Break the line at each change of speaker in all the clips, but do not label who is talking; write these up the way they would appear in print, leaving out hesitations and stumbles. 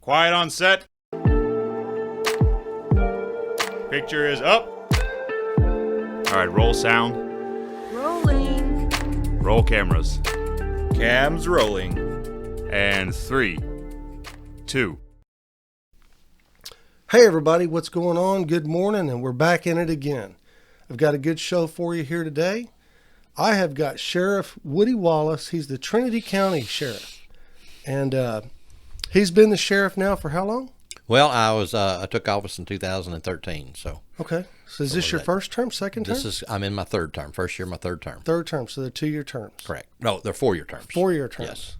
Quiet on set. Picture is up. All right, roll sound.
Rolling.
Roll cameras.
Cams rolling.
And 3, 2.
Hey everybody, what's going on? Good morning, and we're back in it again. I've got a good show for you here today. I have got Sheriff Woody Wallace. He's the Trinity County Sheriff. And he's been the sheriff now for how long?
Well, I took office in 2013, so.
Okay. So is this your first term, second term?
I'm in my third term. First year, my third term.
Third term, so they're 2-year terms.
Correct. No, they're 4-year terms.
4-year terms.
Yes.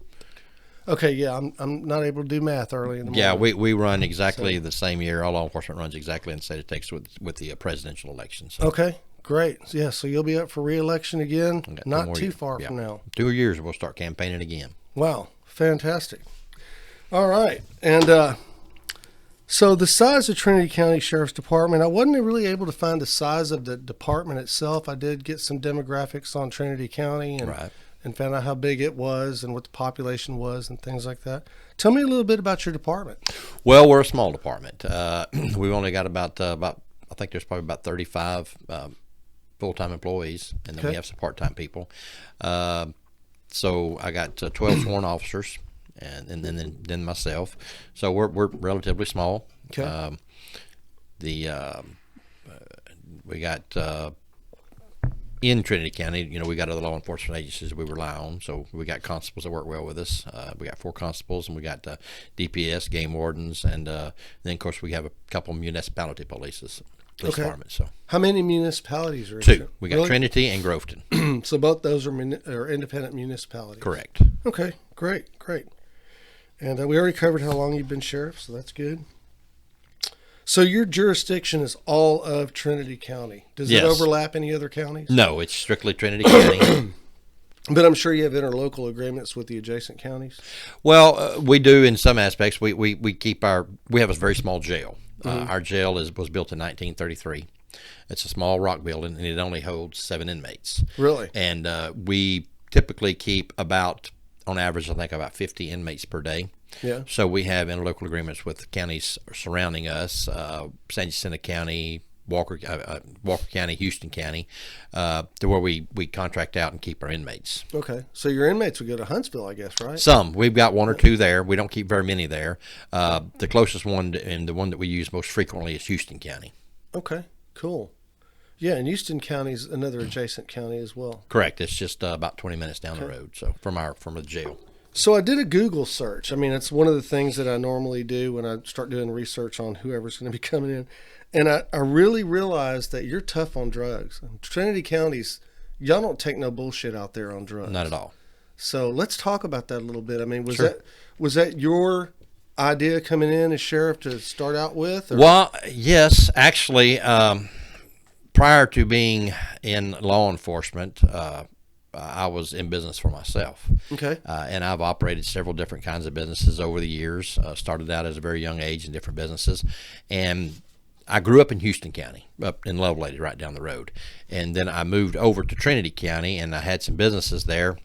Okay, yeah, I'm not able to do math early in the morning.
Yeah, we run exactly the same year. All law enforcement runs exactly in the state of Texas with the presidential election. So.
Okay, great. Yeah, so you'll be up for re-election again, not too far from now.
2 years, we'll start campaigning again.
Wow, fantastic. All right, and so the size of Trinity County Sheriff's Department, I wasn't really able to find the size of the department itself. I did get some demographics on Trinity County and found out how big it was and what the population was and things like that. Tell me a little bit about your department.
Well, we're a small department. We've only got about I think there's probably about 35 full-time employees, and then we have some part-time people. So I got 12 sworn officers, and then myself. So we're relatively small.
Okay.
We got in Trinity County, we got other law enforcement agencies we rely on. So we got constables that work well with us. We got 4 constables, and we got DPS, game wardens, and then of course we have a couple municipality police departments. So
how many municipalities are in
2? We got Trinity and Groveton.
So both those are independent municipalities.
Correct.
Okay, great. And we already covered how long you've been sheriff, so that's good. So your jurisdiction is all of Trinity County. Does it overlap any other counties?
No, it's strictly Trinity County.
But I'm sure you have interlocal agreements with the adjacent counties.
Well, we do in some aspects. We have a very small jail. Our jail was built in 1933. It's a small rock building, and it only holds 7 inmates.
Really?
And we typically keep on average, I think about 50 inmates per day.
Yeah.
So we have interlocal agreements with the counties surrounding us, San Jacinto County, Walker County, Houston County, to where we contract out and keep our inmates.
Okay. So your inmates would go to Huntsville, I guess, right?
Some. We've got 1 or 2 there. We don't keep very many there. The closest one and the one that we use most frequently is Houston County.
Okay. Cool. Yeah, and Houston County is another adjacent county as well.
Correct. It's just about 20 minutes down the road, so from the jail.
So I did a Google search. I mean, it's one of the things that I normally do when I start doing research on whoever's going to be coming in. And I really realized that you're tough on drugs. Trinity County's, y'all don't take no bullshit out there on drugs.
Not at all.
So let's talk about that a little bit. I mean, was that your idea coming in as sheriff to start out with? Or?
Well, yes, actually, prior to being in law enforcement, I was in business for myself.
Okay.
And I've operated several different kinds of businesses over the years. Started out at a very young age in different businesses. And I grew up in Houston County, up in Lovelady, right down the road. And then I moved over to Trinity County, and I had some businesses there.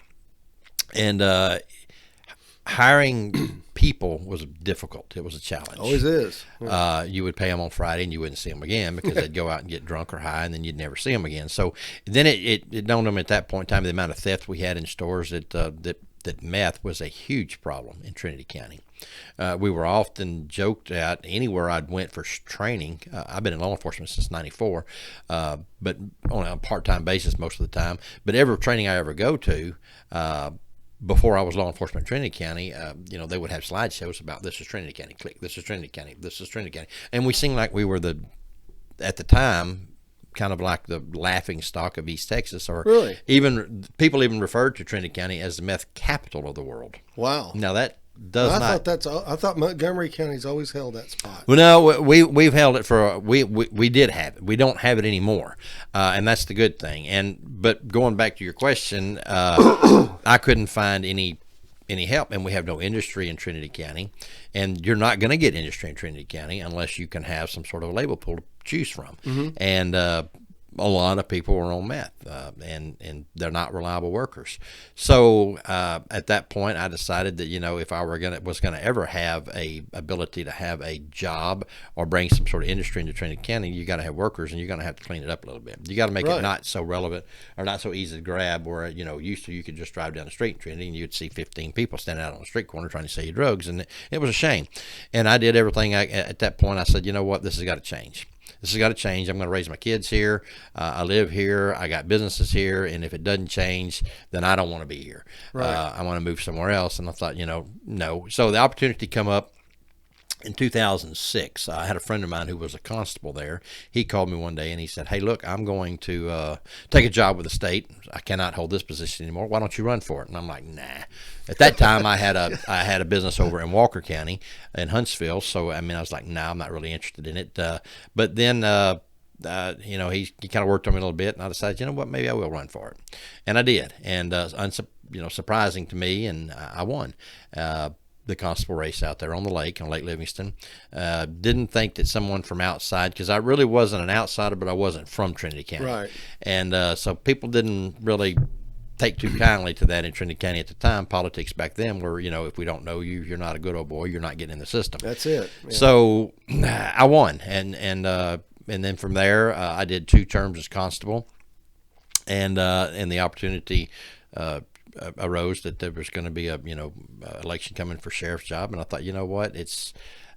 And hiring people was difficult. It was a challenge.
Always is. Yeah.
You would pay them on Friday, and you wouldn't see them again because they'd go out and get drunk or high, and then you'd never see them again. So then it dawned on me at that point in time the amount of theft we had in stores that meth was a huge problem in Trinity County. We were often joked at anywhere I'd went for training. I've been in law enforcement since '94, but on a part-time basis most of the time. But every training I ever go to, before I was law enforcement in Trinity County, they would have slideshows about this is Trinity County, click, this is Trinity County, this is Trinity County. And we seemed like we were at the time, kind of like the laughing stock of East Texas, or
really?
Even people referred to Trinity County as the meth capital of the world.
Wow.
Now that
I thought Montgomery County's always held that spot.
Well, no, we've held it for we did have it. We don't have it anymore, and that's the good thing. But going back to your question, I couldn't find any help, and we have no industry in Trinity County, and you're not going to get industry in Trinity County unless you can have some sort of label pool to choose from.
Mm-hmm.
And a lot of people are on meth, and they're not reliable workers. So at that point, I decided that if I was gonna ever have a ability to have a job or bring some sort of industry into Trinity County, you got to have workers, and you're gonna have to clean it up a little bit. You got to make it not so relevant or not so easy to grab. Where used to you could just drive down the street in Trinity and you'd see 15 people standing out on the street corner trying to sell you drugs, and it was a shame. And I did everything. At that point, I said, you know what, this has got to change. This has got to change. I'm going to raise my kids here. I live here. I got businesses here. And if it doesn't change, then I don't want to be here.
Right.
I want to move somewhere else. And I thought, no. So the opportunity come up in 2006. I had a friend of mine who was a constable there. He called me one day and he said, hey, look, I'm going to take a job with the state. I cannot hold this position anymore. Why don't you run for it? And I'm like, nah. At that time, I had a business over in Walker County in Huntsville. So, I was like, nah, I'm not really interested in it. But then, he kind of worked on me a little bit, and I decided, you know what, maybe I will run for it. And I did. And, surprising to me, and I won. The constable race out there on the lake, on Lake Livingston. Didn't think that someone from outside, because I really wasn't an outsider, but I wasn't from Trinity County.
Right.
And so people didn't really take too kindly to that in Trinity County at the time. Politics back then were, if we don't know you, you're not a good old boy, you're not getting in the system.
That's it. Yeah.
So I won. And then from there, I did 2 terms as constable. And the opportunity arose that there was going to be a election coming for sheriff's job, and I thought, you know what,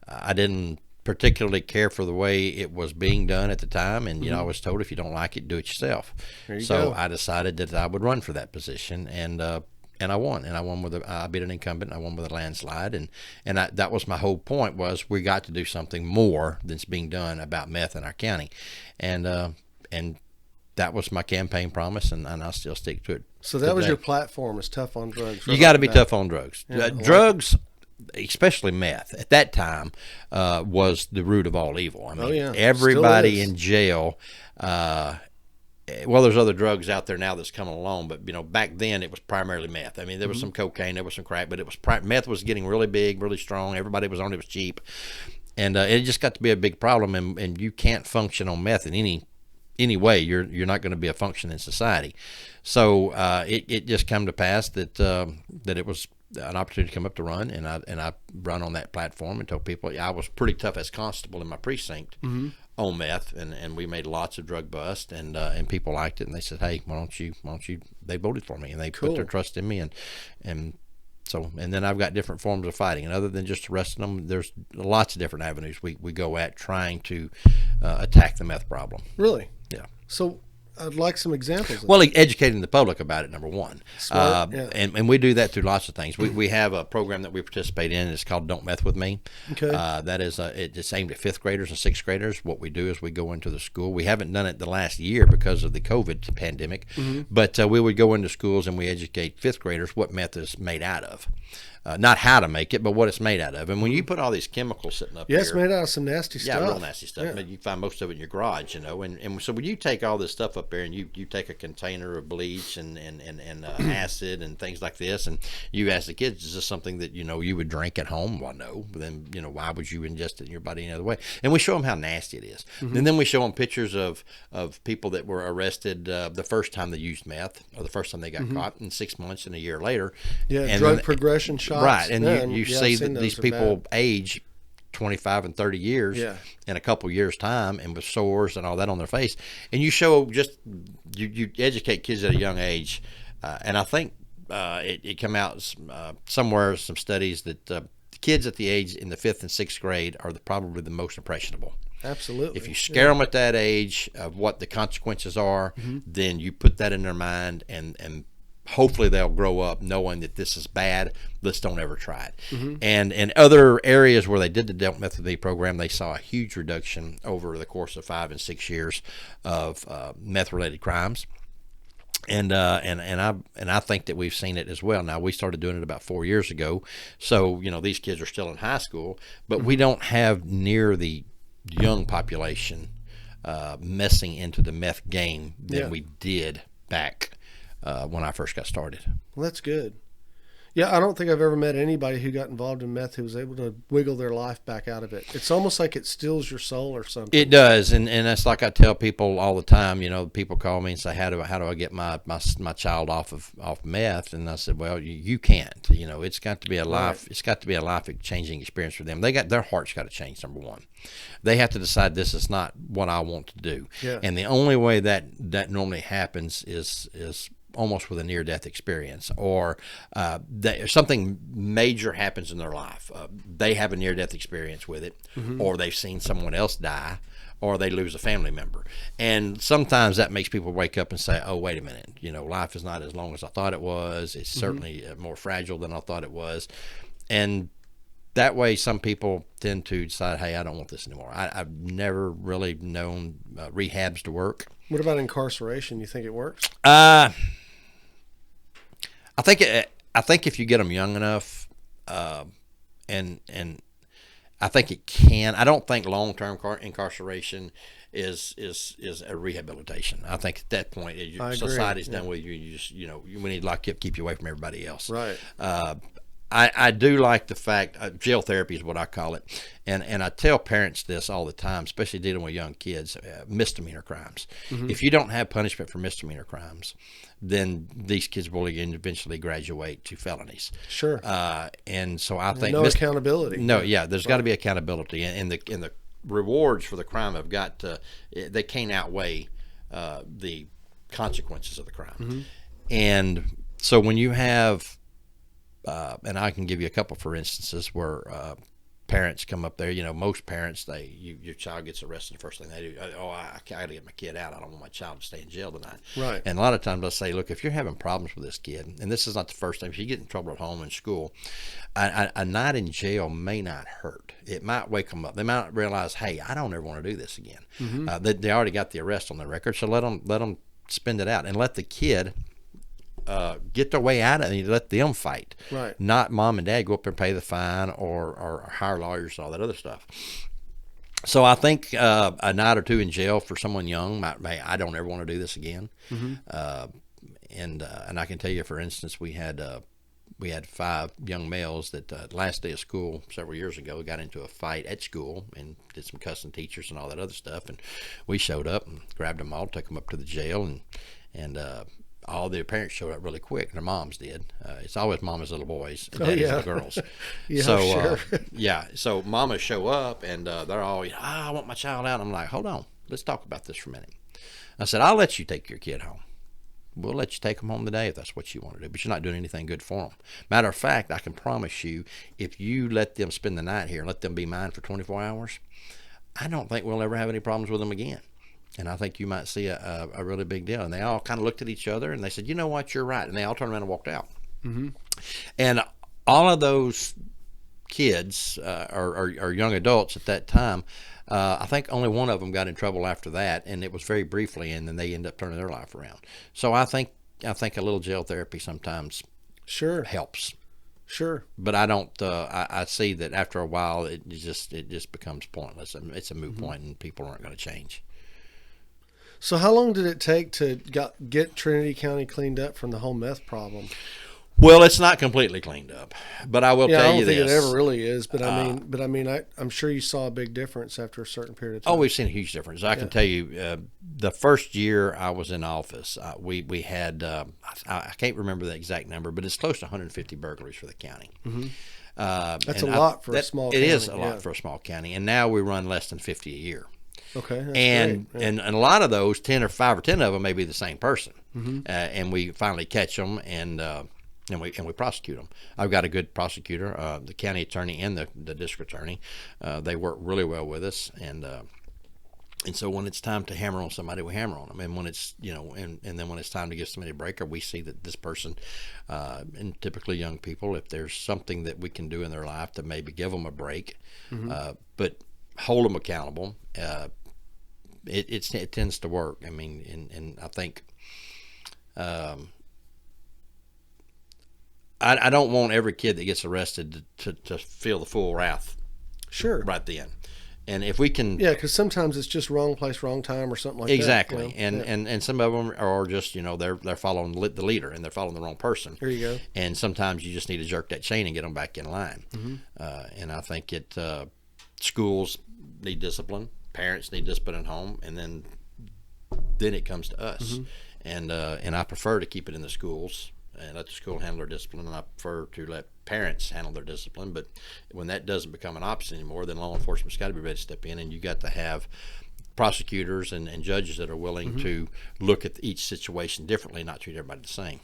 I didn't particularly care for the way it was being done at the time, and I was told if you don't like it, do it yourself. So I decided that I would run for that position, and I won. And I beat an incumbent. And I won with a landslide, and that was my whole point, was we got to do something more than's being done about meth in our county, and that was my campaign promise, and I still stick to it.
So that was your platform, is tough on drugs.
You got to be tough on drugs.
Yeah,
drugs, especially meth, at that time was the root of all evil. Everybody in jail. Well, there's other drugs out there now that's coming along, but back then it was primarily meth. There was some cocaine, there was some crack, but it was meth was getting really big, really strong. Everybody was on it, was cheap, and it just got to be a big problem. And you can't function on meth in any way. You're not going to be a function in society. So it just come to pass that it was an opportunity to come up to run, and I run on that platform and told people I was pretty tough as constable in my precinct on meth, and we made lots of drug busts, and people liked it, and they said, hey, why don't you they voted for me, and they put their trust in me, and then I've got different forms of fighting, and other than just arresting them, there's lots of different avenues we go at trying to attack the meth problem.
Really?
Yeah.
So I'd like some examples.
Well, educating the public about it, number one.
Smart, yeah.
And we do that through lots of things. We have a program that we participate in. It's called Don't Meth With Me.
Okay.
That is it's aimed at 5th graders and 6th graders. What we do is we go into the school. We haven't done it the last year because of the COVID pandemic, but we would go into schools and we educate 5th graders what meth is made out of. Not how to make it, but what it's made out of. And when you put all these chemicals sitting up
yeah,
here,
it's made out of some nasty stuff.
Yeah, real nasty stuff.
Yeah.
But you find most of it in your garage, And so when you take all this stuff up there and you take a container of bleach and acid and things like this, and you ask the kids, is this something that you would drink at home? Well, no. But then why would you ingest it in your body any other way? And we show them how nasty it is. And then we show them pictures of people that were arrested the first time they used meth, or the first time they got caught, and 6 months and a year later.
Yeah,
and
drug progression shots.
Right, and
yeah,
you
yeah,
see
I've seen
that
those
these
are
people
bad.
age 25 and 30 years in a couple years' time, and with sores and all that on their face. And you show you educate kids at a young age, and I think it come out somewhere, some studies that the kids at the age in the 5th and 6th grade are probably the most impressionable.
Absolutely.
If you scare them at that age of what the consequences are, then you put that in their mind, and hopefully they'll grow up knowing that this is bad. Let's don't ever try it. And in other areas where they did the Don't Meth With Me program, they saw a huge reduction over the course of 5 and 6 years of meth-related crimes. And I think that we've seen it as well. Now, we started doing it about 4 years ago, so these kids are still in high school, but we don't have near the young population messing into the meth game than we did back when I first got started.
Well, that's good. Yeah, I don't think I've ever met anybody who got involved in meth who was able to wiggle their life back out of it. It's almost like it steals your soul or something.
It does, and that's like I tell people all the time. People call me and say, "How do I get my child off meth?" And I said, "Well, you can't. It's got to be a life.
Right.
It's got to be a life changing experience for them. Their heart's got to change. Number one, they have to decide this is not what I want to do.
Yeah.
And the only way that normally happens is almost with a near-death experience, or something major happens in their life. They have a near-death experience with it, or they've seen someone else die, or they lose a family member. And sometimes that makes people wake up and say, oh, wait a minute, life is not as long as I thought it was. It's certainly more fragile than I thought it was. And that way some people tend to decide, hey, I don't want this anymore. I've never really known rehabs to work.
What about incarceration? You think it works?
I think if you get them young enough, and I think it can. I don't think long-term incarceration is a rehabilitation. I think at that point, society's done with you. You just we need to lock you up, keep you away from everybody else.
Right.
I do like the fact jail therapy is what I call it, and I tell parents this all the time, especially dealing with young kids, misdemeanor crimes. If you don't have punishment for misdemeanor crimes, then these kids will eventually graduate to felonies.
Sure.
And so I think
no accountability.
No, yeah, there's got to be accountability, and the rewards for the crime have got to, they can't outweigh the consequences of the crime. And so when you have and I can give you a couple for instances where parents come up there. Most parents, your child gets arrested, the first thing they do, I got to get my kid out. I don't want my child to stay in jail tonight.
Right.
And a lot of times they'll say, look, if you're having problems with this kid, and this is not the first time, if you get in trouble at home and school, a night in jail may not hurt. It might wake them up. They might realize, hey, I don't ever want to do this again. They already got the arrest on their record, so let them spend it out and let the kid get their way out of it, and you let them fight.
Right.
Not mom and dad go up there and pay the fine or hire lawyers and all that other stuff. So I think a night or two in jail for someone young I don't ever want to do this again. And I can tell you, for instance, we had 5 young males that last day of school several years ago got into a fight at school and did some cussing teachers and all that other stuff. And we showed up and grabbed them all, took them up to the jail, and all their parents showed up really quick. Their moms did. It's always mama's little boys and daddy's little girls.
Sure.
So mamas show up and they're all, I want my child out. I'm like, hold on, let's talk about this for a minute. I said, I'll let you take your kid home. We'll let you take them home today if that's what you want to do, but you're not doing anything good for them. Matter of fact, I can promise you, if you let them spend the night here and let them be mine for 24 hours, I don't think we'll ever have any problems with them again. And I think you might see a really big deal. And they all kind of looked at each other and they said, you know what, you're right. And they all turned around and walked out. And all of those kids or young adults at that time, I think only one of them got in trouble after that, and it was very briefly, and then they ended up turning their life around. So I think a little jail therapy sometimes helps.
Sure.
But I don't. I see that after a while, it just becomes pointless. It's a moot point, and people aren't going to change.
So how long did it take to get Trinity County cleaned up from the whole meth problem?
Well, it's not completely cleaned up, but I will tell you this.
I don't think it ever really is, but I'm sure you saw a big difference after a certain period of time.
Oh, we've seen a huge difference. I can tell you, the first year I was in office, we had, I can't remember the exact number, but it's close to 150 burglaries for the county.
That's a lot for a small county.
It is a lot for a small county, and now we run less than 50 a year.
Okay, that's
and
great.
And a lot of those, 5 or 10 of them may be the same person, and we finally catch them and we prosecute them. I've got a good prosecutor, the county attorney and the district attorney. They work really well with us, and so when it's time to hammer on somebody, we hammer on them. And when it's and then when it's time to give somebody a break, or we see that this person, and typically young people, if there's something that we can do in their life to maybe give them a break, but hold them accountable. It tends to work. I mean, and I think. I don't want every kid that gets arrested to feel the full wrath right then. And if we can,
Yeah, because sometimes it's just wrong place, wrong time, or something like
exactly.
that. You know?
And some of them are just they're following the leader and they're following the wrong person.
There you go.
And sometimes you just need to jerk that chain and get them back in line.
Mm-hmm.
And I think schools need discipline, parents need discipline at home, and then it comes to us.
Mm-hmm.
And I prefer to keep it in the schools and let the school handle their discipline, and I prefer to let parents handle their discipline. But when that doesn't become an option anymore, then law enforcement's got to be ready to step in, and you got to have prosecutors and judges that are willing to look at each situation differently, not treat everybody the same.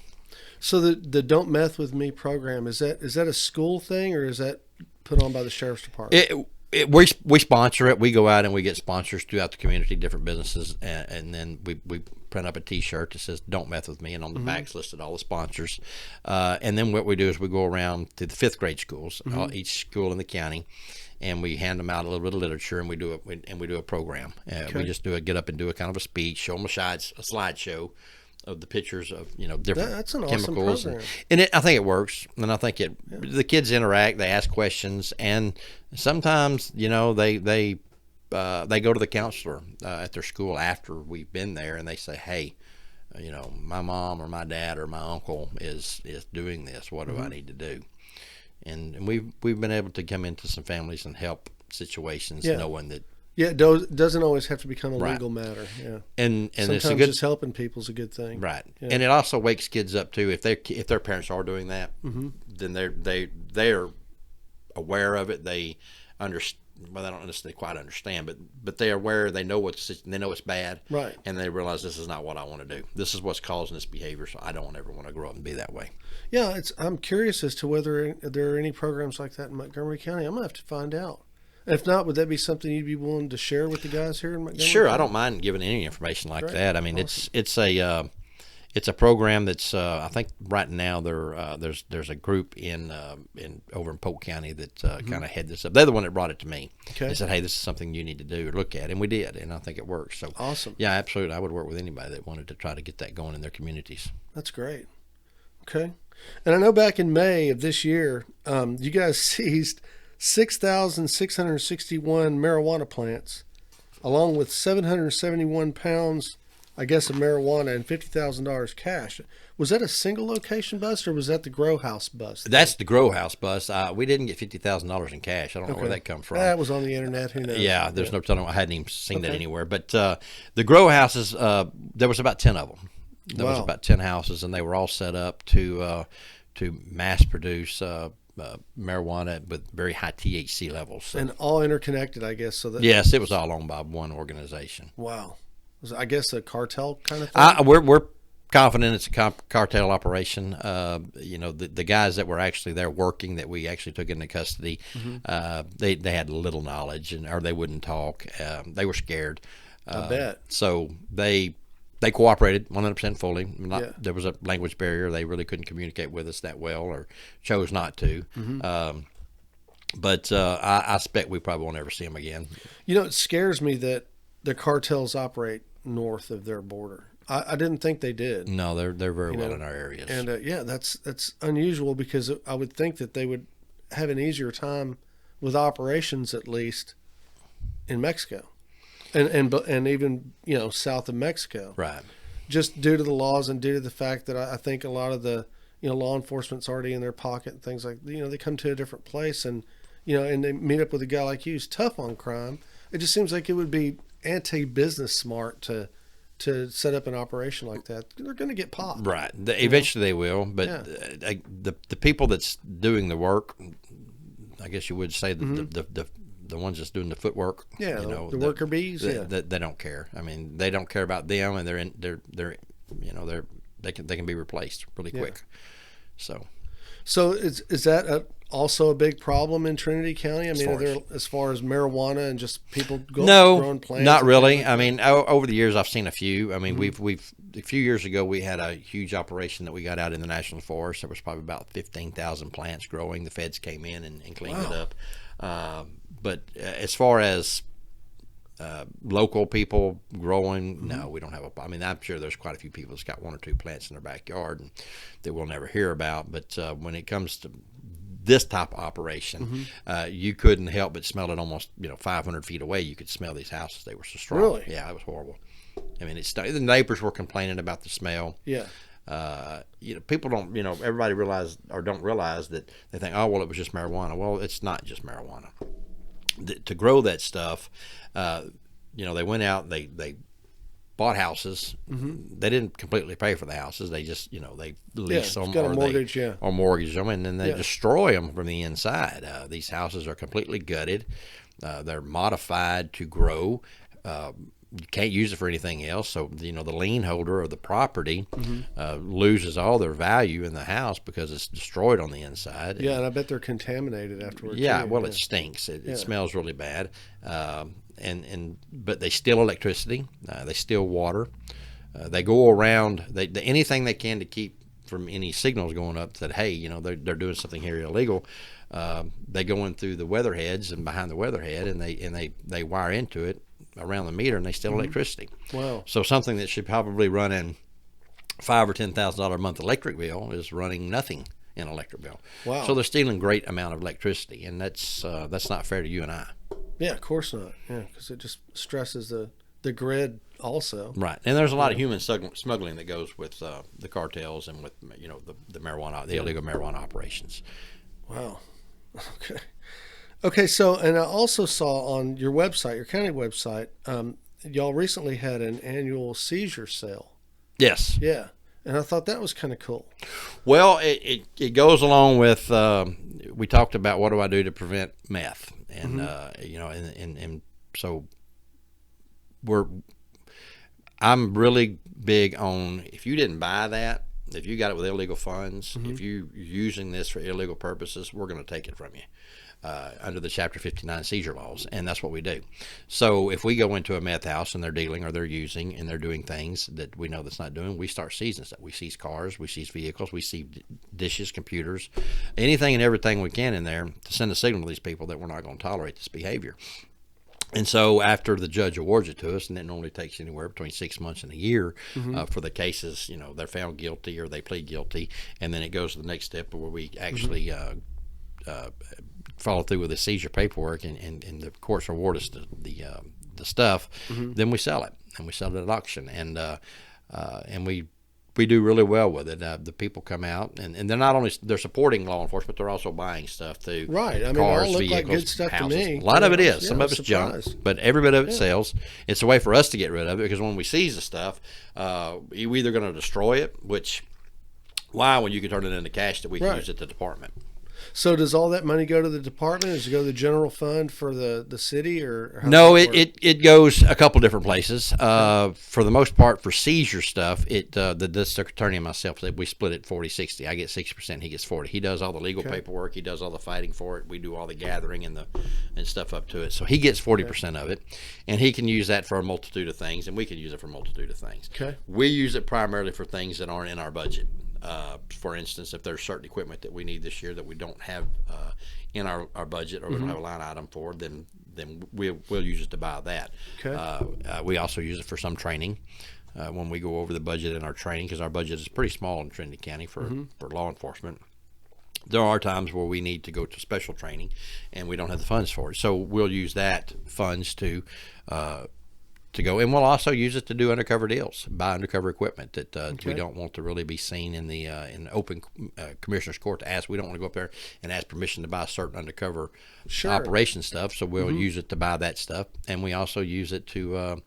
So the Don't Meth With Me program, is that a school thing, or is that put on by the sheriff's department?
We sponsor it. We go out and we get sponsors throughout the community, different businesses, and then we print up a T-shirt that says "Don't Meth With Me," and on the back's listed all the sponsors. And then what we do is we go around to the 5th grade schools, each school in the county, and we hand them out a little bit of literature, and we do a program. We just get up and do a kind of a speech, show them a slideshow of the pictures of different
That's an
chemicals,
awesome program.
and I think it works, and I think the kids interact, they ask questions, and sometimes they go to the counselor at their school after we've been there, and they say, hey, my mom or my dad or my uncle is doing this. What do I need to do? And we've been able to come into some families and help situations, knowing that.
Yeah, it doesn't always have to become a
Right.
legal matter. Yeah,
and
sometimes
it's a good,
just helping people's a good thing.
right?
Yeah.
And it also wakes kids up too. If their parents are doing that, then they're aware of it. They understand. Well, they don't necessarily quite understand, but they are aware. They know they know it's bad,
Right.
And they realize this is not what I want to do. This is what's causing this behavior. So I don't ever want to grow up and be that way.
Yeah, I'm curious as to whether there are any programs like that in Montgomery County. I'm gonna have to find out. If not, would that be something you'd be willing to share with the guys here in Montgomery?
Sure,
County?
I don't mind giving any information like
Great.
that. I mean,
Awesome.
it's a program that's I think right now there's a group over in Polk County that kind of head this up. They're the one that brought it to me.
Okay.
They said, hey, this is something you need to do or look at, and we did, and I think it works. So
Awesome.
yeah, absolutely, I would work with anybody that wanted to try to get that going in their communities.
That's great. Okay. And I know back in May of this year, you guys seized 6,661 marijuana plants, along with 771 pounds, I guess, of marijuana and $50,000 cash. Was that a single location bust, or was that the grow house bust?
That's the grow house bust. We didn't get $50,000 in cash. I don't know where that come from.
That was on the internet. Who knows?
Yeah, there's no telling. I hadn't even seen that
Okay.
anywhere. But the grow houses, there was about 10 of them. There was
Wow.
about 10 houses, and they were all set up to mass produce marijuana with very high THC levels. So,
And all interconnected, I guess. So that
yes, it was all owned by one organization.
Wow. Was it, I guess, a cartel kind of thing?
We're confident it's a cartel operation. The guys that were actually there working that we actually took into custody, they had little knowledge, or they wouldn't talk. They were scared.
I bet.
So they cooperated 100% fully.
Yeah.
There was a language barrier. They really couldn't communicate with us that well, or chose not to. But I suspect we probably won't ever see them again.
It scares me that the cartels operate north of their border. I didn't think they did.
No, they're very well in our areas.
And that's unusual, because I would think that they would have an easier time with operations, at least in Mexico, and even south of Mexico,
right.
just due to the laws and due to the fact that I think a lot of the law enforcement's already in their pocket and things like they come to a different place, and and they meet up with a guy like you who's tough on crime. It just seems like it would be anti-business smart to set up an operation like that. They're going to get popped.
Right. Eventually they will, but the people that's doing the work, I guess you would say the ones that's doing the footwork.
Yeah, the worker bees.
They don't care. I mean, they don't care about them, and they can be replaced really quick.
So is that also a big problem in Trinity County? I mean, as far as marijuana and just people growing plants?
Not really. I mean, over the years I've seen a few. I mean, we've a few years ago we had a huge operation that we got out in the National Forest. There was probably about 15,000 plants growing. The feds came in and cleaned it up. But as far as local people growing, no, we don't have a. I mean, I'm sure there's quite a few people that's got one or two plants in their backyard and that we'll never hear about. But when it comes to this type of operation, you couldn't help but smell it almost 500 feet away. You could smell these houses; they were so strong.
Really?
Yeah, it was horrible. I mean, the neighbors were complaining about the smell.
Yeah.
People don't, everybody don't realize that they think, oh, well, it was just marijuana. Well, it's not just marijuana. To grow that stuff, they went out, they bought houses. They didn't completely pay for the houses. They just, they lease them
or mortgage
them, and then they destroy them from the inside. These houses are completely gutted. They're modified to grow. You can't use it for anything else, so the lien holder of the property loses all their value in the house because it's destroyed on the inside.
Yeah, and I bet they're contaminated afterwards.
Yeah, well, it stinks. It smells really bad. But they steal electricity. They steal water. They go around. Anything they can to keep from any signals going up that hey, they're doing something here illegal. They go in through the weatherheads and behind the weatherhead, and they wire into it around the meter, and they steal electricity.
Wow.
So something that should probably run in $5,000 or $10,000 a month electric bill is running nothing in electric bill.
Wow.
So they're stealing great amount of electricity, and that's not fair to you and I.
Yeah, of course not. Yeah, because it just stresses the grid also.
Right, and there's a lot of human smuggling that goes with the cartels and with the marijuana, the illegal marijuana operations.
Wow. Okay, so, and I also saw on your website, your county website, y'all recently had an annual seizure sale.
Yes.
Yeah, and I thought that was kind of cool.
Well, it goes along with, we talked about what do I do to prevent meth, and and so I'm really big on, if you didn't buy that, if you got it with illegal funds, if you're using this for illegal purposes, we're going to take it from you. Under the Chapter 59 seizure laws, and that's what we do. So if we go into a meth house and they're dealing or they're using and they're doing things that we know that's not doing, we start seizing stuff. We seize cars, we seize vehicles, we seize dishes, computers, anything and everything we can in there to send a signal to these people that we're not going to tolerate this behavior. And so after the judge awards it to us, and it normally takes anywhere between 6 months and a year for the cases, they're found guilty or they plead guilty, and then it goes to the next step where we actually follow through with the seizure paperwork, and the courts award us the stuff. Then we sell it, and we sell it at auction, and we do really well with it. The people come out, and they're supporting law enforcement, they're also buying stuff too.
Right. I mean,
cars,
it all look
vehicles,
like good stuff
houses.
to me.
A lot of it is. Some
Yeah,
of it's junk,
surprised.
but every bit of it sells. It's a way for us to get rid of it, because when we seize the stuff, you're either going to destroy it, when you can turn it into cash that we can use at the department.
So does all that money go to the department? Does it go to the general fund for the city, or how
No,
does it work?
it goes a couple different places. For the most part, for seizure stuff, the district attorney and myself, we split it 40-60. I get 60%, he gets 40%. He does all the legal paperwork, he does all the fighting for it. We do all the gathering and stuff up to it. So he gets 40% of it, and he can use that for a multitude of things, and we can use it for a multitude of things.
Okay.
We use it primarily for things that aren't in our budget. For instance, if there's certain equipment that we need this year that we don't have in our budget, or we don't have a line item for, then we'll use it to buy that.
Okay.
We also use it for some training when we go over the budget in our training, because our budget is pretty small in Trinity County for law enforcement. There are times where we need to go to special training and we don't have the funds for it, so we'll use that funds to go, and we'll also use it to do undercover deals, buy undercover equipment that we don't want to really be seen in the in open commissioner's court to ask. We don't want to go up there and ask permission to buy certain undercover operation stuff, so we'll use it to buy that stuff, and we also use it to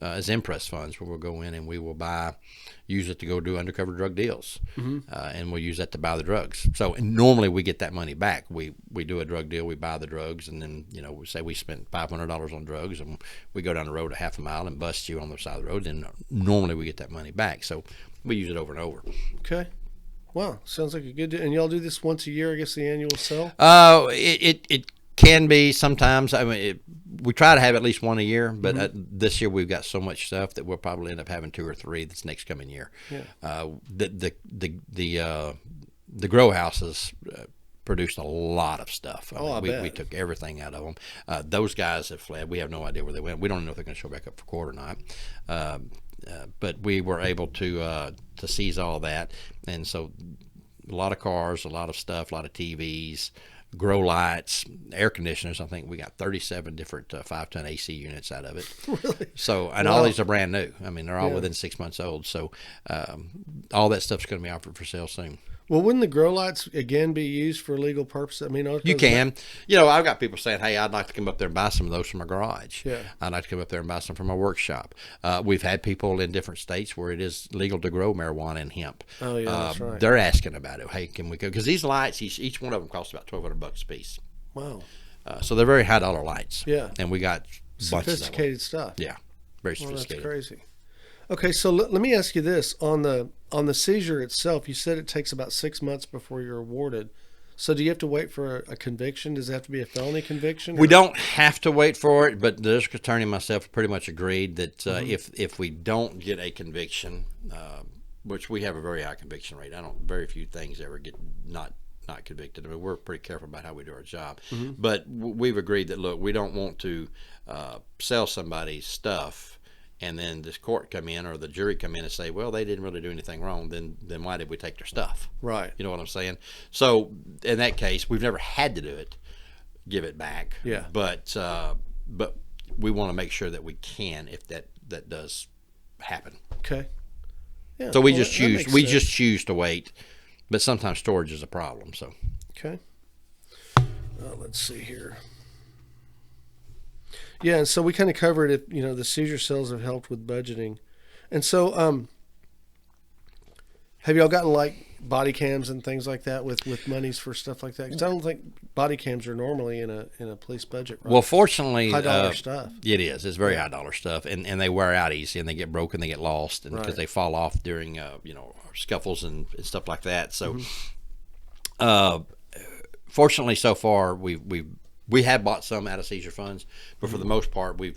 as impress funds, where we'll go in and we will use it to go do undercover drug deals, and we'll use that to buy the drugs. So normally we get that money back. We do a drug deal, we buy the drugs, and then we say we spent $500 on drugs, and we go down the road a half a mile and bust you on the side of the road, and normally we get that money back. So we use it over and over.
Okay. Wow, sounds like a good deal. And y'all do this once a year, I guess, the annual sale?
It can be sometimes. I mean, we try to have at least one a year, but this year we've got so much stuff that we'll probably end up having 2 or 3 this next coming year. Yeah. The grow houses produced a lot of stuff. I mean, we took everything out of them. Those guys have fled. We have no idea where they went. We don't know if they're going to show back up for court or not. But we were able to seize all that, and so a lot of cars, a lot of stuff, a lot of TVs, grow lights, air conditioners. I think we got 37 different 5-ton AC units out of it.
Really?
So, and
Wow.
all these are brand new. I mean, they're all
Yeah.
within 6 months old. So, all that stuff's going to be offered for sale soon.
Well, wouldn't the grow lights again be used for legal purposes? I mean,
You can. I've got people saying, hey, I'd like to come up there and buy some of those from my garage.
Yeah.
I'd like to come up there and buy some from my workshop. We've had people in different states where it is legal to grow marijuana and hemp.
Oh, yeah, that's right.
They're asking about it. Hey, can we go? Because these lights, each one of them costs about $1,200 a piece.
Wow.
So they're very high dollar lights.
Yeah.
And we got bunches of them.
Sophisticated stuff.
Yeah. Very
Well, that's
sophisticated.
crazy. Okay, so let me ask you this: on the seizure itself, you said it takes about 6 months before you're awarded. So do you have to wait for a conviction? Does it have to be a felony conviction?
We don't have to wait for it, but the district attorney and myself pretty much agreed that if we don't get a conviction, which we have a very high conviction rate, very few things ever get not convicted. I mean, we're pretty careful about how we do our job. But we've agreed that, look, we don't want to sell somebody's stuff and then this court come in or the jury come in and say, well, they didn't really do anything wrong. Then why did we take their stuff?
Right.
You know what I'm saying? So in that case, we've never had to do it, give it back.
Yeah.
But we want to make sure that we can if that does happen.
Okay. Yeah.
So we
well,
just
that
choose
makes
we
sense.
just choose to wait. But sometimes storage is a problem. So
Okay. Let's see here. Yeah, and so we kind of covered it. The seizure sales have helped with budgeting, and so have y'all gotten like body cams and things like that with monies for stuff like that? Because I don't think body cams are normally in a police budget. Right?
well, fortunately,
high dollar stuff.
it is. It's very high dollar stuff, and they wear out easy, and they get broken, they get lost, and because
Right.
they fall off during scuffles and stuff like that. So, fortunately, so far we have bought some out of seizure funds, but for the most part, we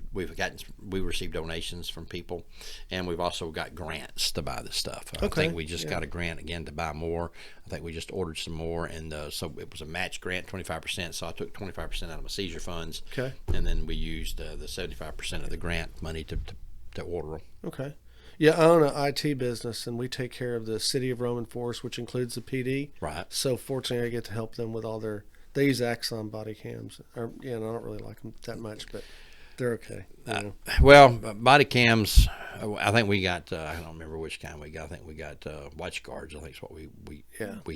received donations from people, and we've also got grants to buy this stuff. I think we just got a grant again to buy more. I think we just ordered some more, and so it was a match grant, 25%. So I took 25% out of my seizure funds,
Okay.
and then we used the 75% of the grant money to order them.
Okay. Yeah, I own an IT business, and we take care of the City of Roman Forest, which includes the PD.
Right.
So fortunately, I get to help them with all their. They use Axon body cams. And I don't really like them that much, but they're okay.
Well, body cams, I think we got, I don't remember which kind we got. I think we got watch guards, I think is what we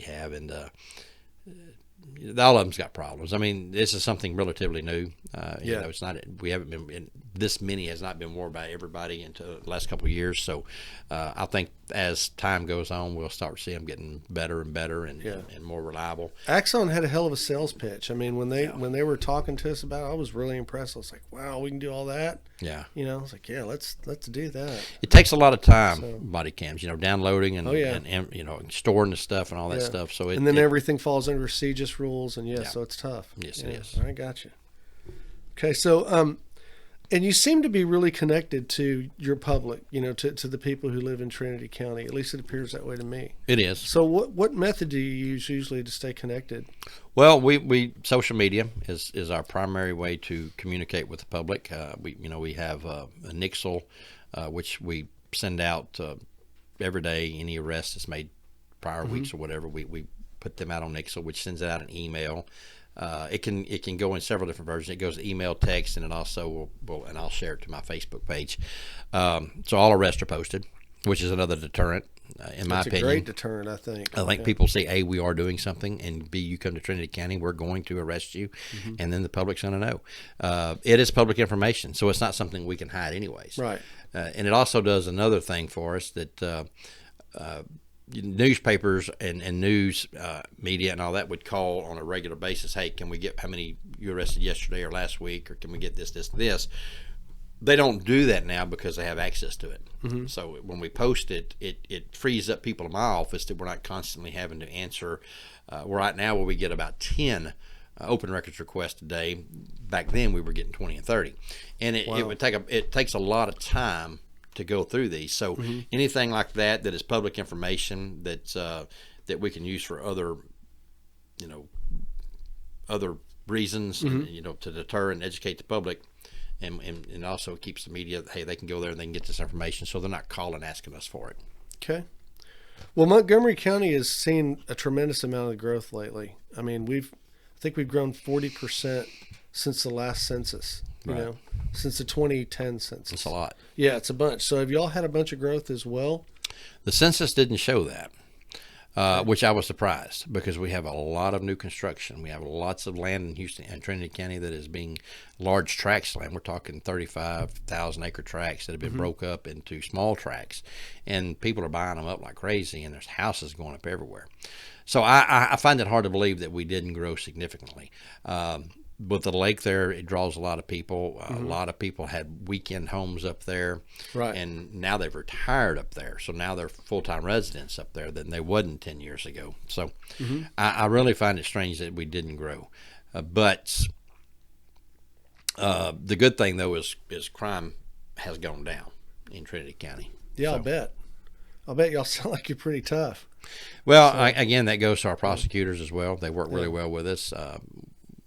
have. And all of them's got problems. I mean, this is something relatively new. It's not, we haven't been, this many has not been worn by everybody until the last couple of years. So I think as time goes on, we'll start seeing them getting better and better and more reliable.
Axon had a hell of a sales pitch. I mean, when they were talking to us about it, I was really impressed. I was like, wow, we can do all that.
Yeah.
I was like, yeah, let's do that.
It takes a lot of time,
So-
body cams, downloading and, and storing the stuff and all that
Yeah.
stuff. So
And then everything falls under Seizure rules, and so it's tough.
Yes, it is.
I got you. Okay, so and you seem to be really connected to your public, to the people who live in Trinity County. At least it appears that way to me.
It is.
So what method do you use usually to stay connected?
Well, we social media is our primary way to communicate with the public. We have a Nixle, which we send out every day. Any arrest that's made prior weeks or whatever, we put them out on Nixle, which sends out an email. It can go in several different versions. It goes email, text, and it also will and I'll share it to my Facebook page. So all arrests are posted, which is another deterrent, in my opinion.
It's a great deterrent, I think.
I think people say, A, we are doing something, and B, you come to Trinity County, we're going to arrest you, and then the public's going to know. It is public information, so it's not something we can hide anyways.
Right.
And it also does another thing for us that newspapers and news media and all that would call on a regular basis, hey, can we get how many you arrested yesterday or last week, or can we get this. They don't do that now because they have access to it. So when we post it, it frees up people in my office that we're not constantly having to answer. Right now, where we get about 10 open records requests a day. Back then, we were getting 20 and 30, and it takes a lot of time to go through these. So anything like that is public information that we can use for other reasons, to deter and educate the public. And also keeps the media, hey, they can go there and they can get this information, so they're not calling asking us for it.
Okay. Well, Montgomery County has seen a tremendous amount of growth lately. I mean, I think we've grown 40% since the last census. You
Right.
know, since the 2010 census.
It's a lot.
Yeah, it's a bunch. So have y'all had a bunch of growth as well?
The census didn't show that, which I was surprised because we have a lot of new construction. We have lots of land in Houston and Trinity County that is being large tracts land. We're talking 35,000 acre tracts that have been broke up into small tracts, and people are buying them up like crazy, and there's houses going up everywhere. So I find it hard to believe that we didn't grow significantly. With the lake there, it draws a lot of people. A lot of people had weekend homes up there,
Right.
and now they've retired up there. So now they're full-time residents up there than they wasn't 10 years ago. So I really find it strange that we didn't grow. But the good thing, though, is crime has gone down in Trinity County.
Yeah,
So-
I'll bet y'all sound like you're pretty tough.
Well, again, that goes to our prosecutors as well. They work really well with us.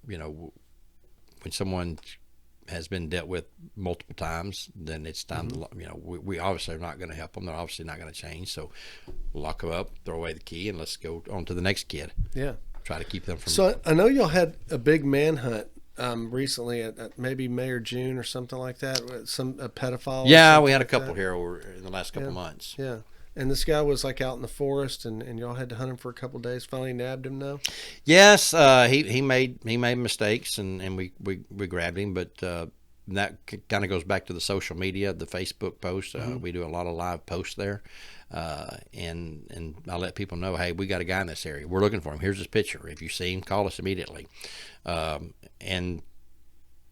You know, when someone has been dealt with multiple times, then it's time to, you know, we obviously are not going to help them. They're obviously not going to change. So lock them up, throw away the key, and let's go on to the next kid.
Yeah.
Try to keep them from.
So I know y'all had a big manhunt recently at maybe May or June or something like that. A pedophile. or
Yeah,
something
we had a
like
couple
that.
here over in the last couple months.
Yeah. And this guy was like out in the forest, and y'all had to hunt him for a couple of days. Finally nabbed him, though.
Yes, he made mistakes, and we grabbed him, but that kind of goes back to the social media, the Facebook post. We do a lot of live posts there, and I let people know, hey, we got a guy in this area. We're looking for him. Here's his picture. If you see him, call us immediately, and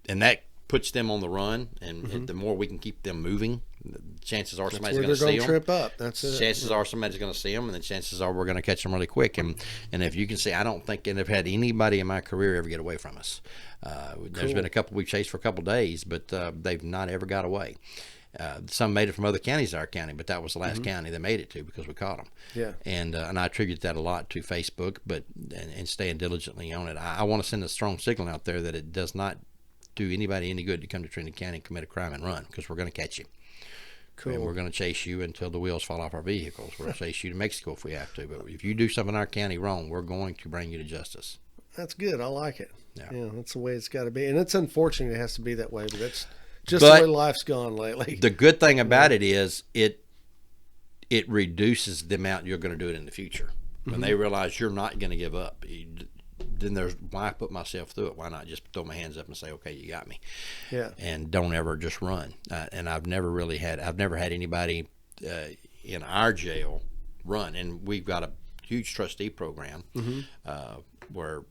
that puts them on the run, and the more we can keep them moving, the chances are somebody's
Where
going
they're
to see
going to
them.
trip up. That's it.
Chances are somebody's going to see them, and the chances are we're going to catch them really quick. And if you can see, I don't think I've had anybody in my career ever get away from us. There's been a couple we've chased for a couple days, but they've not ever got away. Some made it from other counties to our county, but that was the last county they made it to because we caught them.
Yeah.
And I attribute that a lot to Facebook, and staying diligently on it. I want to send a strong signal out there that it does not do anybody any good to come to Trinity County and commit a crime and run, because we're going to catch you.
Cool.
And we're going to chase you until the wheels fall off our vehicles. We're going to chase you to Mexico if we have to. But if you do something in our county wrong, we're going to bring you to justice.
That's good. I like it.
Yeah.
That's the way it's got to be. And it's unfortunate it has to be that way, but that's just the way life's gone lately.
The good thing about it is it reduces the amount you're going to do it in the future. When they realize you're not going to give up, then there's, why put myself through it? Why not just throw my hands up and say, okay, you got me?
Yeah.
And don't ever just run. And I've never had anybody in our jail run. And we've got a huge trustee program where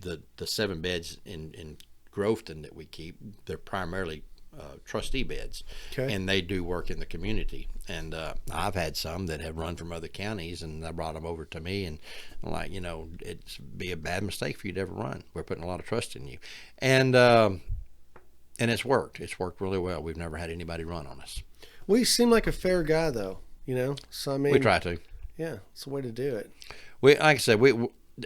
the 7 beds in Groveton that we keep, they're primarily trustee beds,
Okay.
and they do work in the community. And I've had some that have run from other counties, and I brought them over to me, and I'm like, it'd be a bad mistake for you to ever run. We're putting a lot of trust in you, and it's worked. It's worked really well. We've never had anybody run on us.
Well, you seem like a fair guy, though. So I mean,
We try to.
Yeah, it's the way to do it.
Like I said, we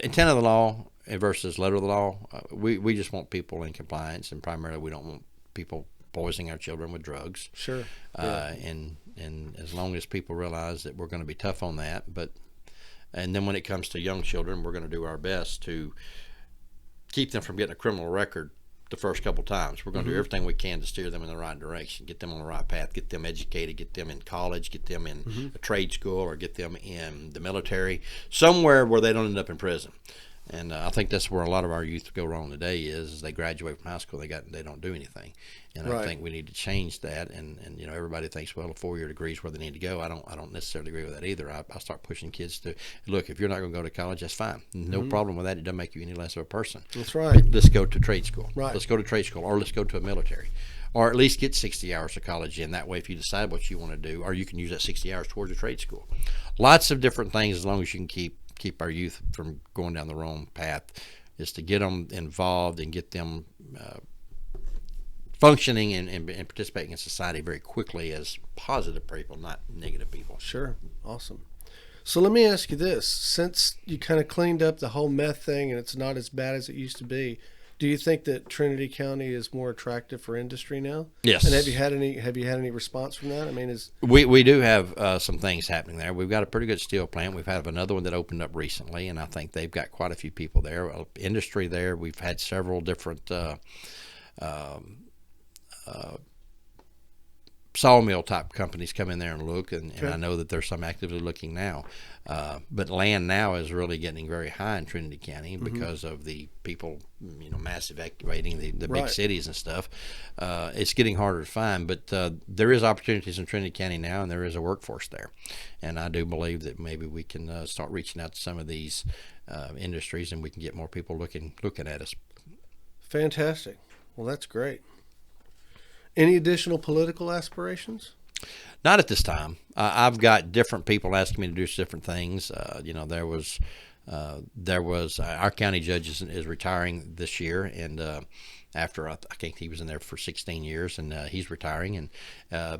intent of the law versus letter of the law. We just want people in compliance, and primarily we don't want people poisoning our children with drugs.
Sure.
And as long as people realize that we're going to be tough on that, and then when it comes to young children, we're going to do our best to keep them from getting a criminal record the first couple times. We're going to do everything we can to steer them in the right direction, get them on the right path, get them educated, get them in college, get them in a trade school, or get them in the military, somewhere where they don't end up in prison. And I think that's where a lot of our youth go wrong today is they graduate from high school, they don't do anything. And
Right.
I think we need to change that. And everybody thinks, well, a 4-year degree is where they need to go. I don't necessarily agree with that either. I start pushing kids to look. If you're not going to go to college, that's fine. No problem with that. It doesn't make you any less of a person.
That's right.
Let's go to trade school.
Right.
Let's go to trade school, or let's go to a military, or at least get 60 hours of college in. That way, if you decide what you want to do, or you can use that 60 hours towards a trade school. Lots of different things, as long as you can keep our youth from going down the wrong path, is to get them involved and get them functioning and participating in society very quickly as positive people, not negative people.
Sure. Awesome. So let me ask you this. Since you kind of cleaned up the whole meth thing and it's not as bad as it used to be, Do you think that Trinity County is more attractive for industry now?
Yes.
And have you had any response from that? I mean,
We do have some things happening there. We've got a pretty good steel plant. We've had another one that opened up recently, and I think they've got quite a few people there. Industry there. We've had several different sawmill type companies come in there and look, and I know that there's some actively looking now. But land now is really getting very high in Trinity County because of the people, mass evacuating the big cities and stuff. It's getting harder to find, but there is opportunities in Trinity County now, and there is a workforce there. And I do believe that maybe we can start reaching out to some of these industries, and we can get more people looking at us.
Fantastic. Well, that's great. Any additional political aspirations?
Not at this time. I've got different people asking me to do different things. There was our county judge is retiring this year, and after I think he was in there for 16 years, and he's retiring, and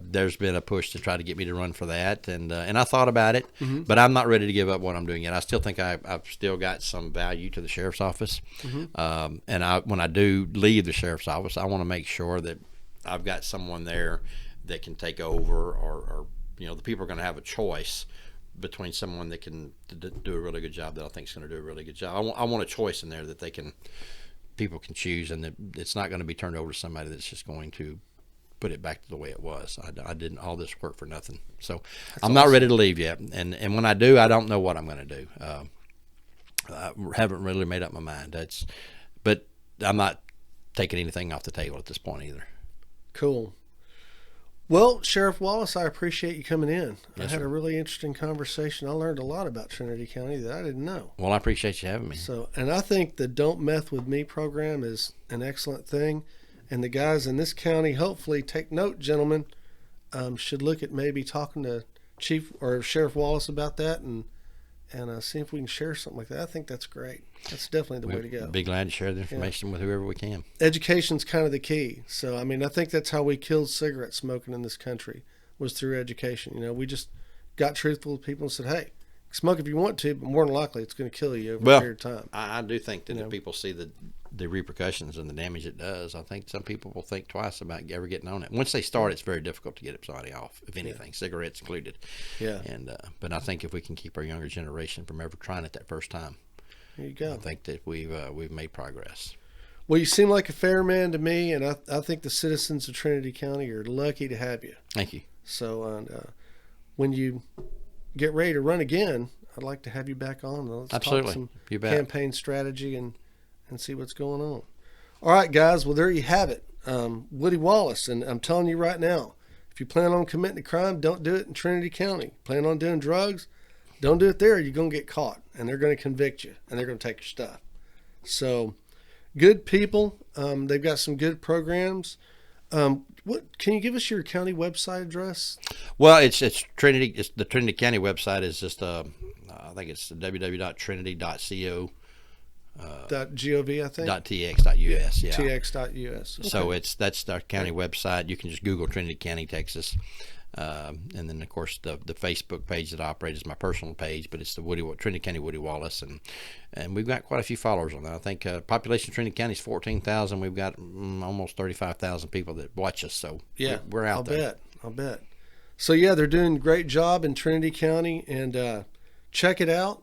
there's been a push to try to get me to run for that, and I thought about it, but I'm not ready to give up what I'm doing yet. I still think I've still got some value to the sheriff's office, and when I do leave the sheriff's office, I want to make sure that I've got someone there that can take over, or the people are going to have a choice between someone that can do a really good job that I think is going to do a really good job. I want a choice in there that people can choose, and that it's not going to be turned over to somebody that's just going to put it back to the way it was. I didn't all this work for nothing. So I'm not ready to leave yet, and when I do, I don't know what I'm going to do. I haven't really made up my mind. But I'm not taking anything off the table at this point either.
Cool. Well, Sheriff Wallace, I appreciate you coming in.
Yes,
I had
sir.
a really interesting conversation. I learned a lot about Trinity County that I didn't know.
Well, I appreciate you having me.
So, and I think the Don't Meth With Me program is an excellent thing. And the guys in this county, hopefully, take note, gentlemen, should look at maybe talking to Chief or Sheriff Wallace about that and see if we can share something like that. I think that's great. That's definitely the way to go.
Be glad to share the information with whoever we can.
Education's kind of the key. So, I mean, I think that's how we killed cigarette smoking in this country, was through education. We just got truthful with people and said, hey, smoke if you want to, but more than likely it's going to kill you over a period of time.
I do think that if people see the repercussions and the damage it does, I think some people will think twice about ever getting on it. Once they start, it's very difficult to get somebody off, if anything, cigarettes included.
Yeah.
And but I think if we can keep our younger generation from ever trying it that first time,
there you go.
I think that we've made progress.
Well, you seem like a fair man to me, and I think the citizens of Trinity County are lucky to have you.
Thank you.
So when you get ready to run again, I'd like to have you back on. Let's
Absolutely.
talk some
You bet.
campaign strategy and see what's going on. All right, guys. Well, there you have it. Woody Wallace, and I'm telling you right now, if you plan on committing a crime, don't do it in Trinity County. Plan on doing drugs, don't do it there. You're going to get caught, and they're going to convict you, and they're going to take your stuff. So, good people. They've got some good programs. What can you give us your county website address?
Well, it's Trinity. It's the Trinity County website is just I think it's www.trinity.co.
.gov, I think.
.tx.us. Yeah.
tx.us. Okay.
So that's our county website. You can just Google Trinity County, Texas, and then of course the Facebook page that I operate is my personal page, but it's the Trinity County Woody Wallace, and we've got quite a few followers on that. I think population of Trinity County is 14,000. We've got almost 35,000 people that watch us. So
yeah,
we're out there.
I'll bet. So yeah, they're doing a great job in Trinity County, and check it out.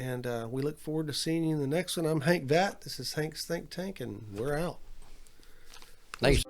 And we look forward to seeing you in the next one. I'm Hank Vatt. This is Hank's Think Tank, and we're out.
Thanks.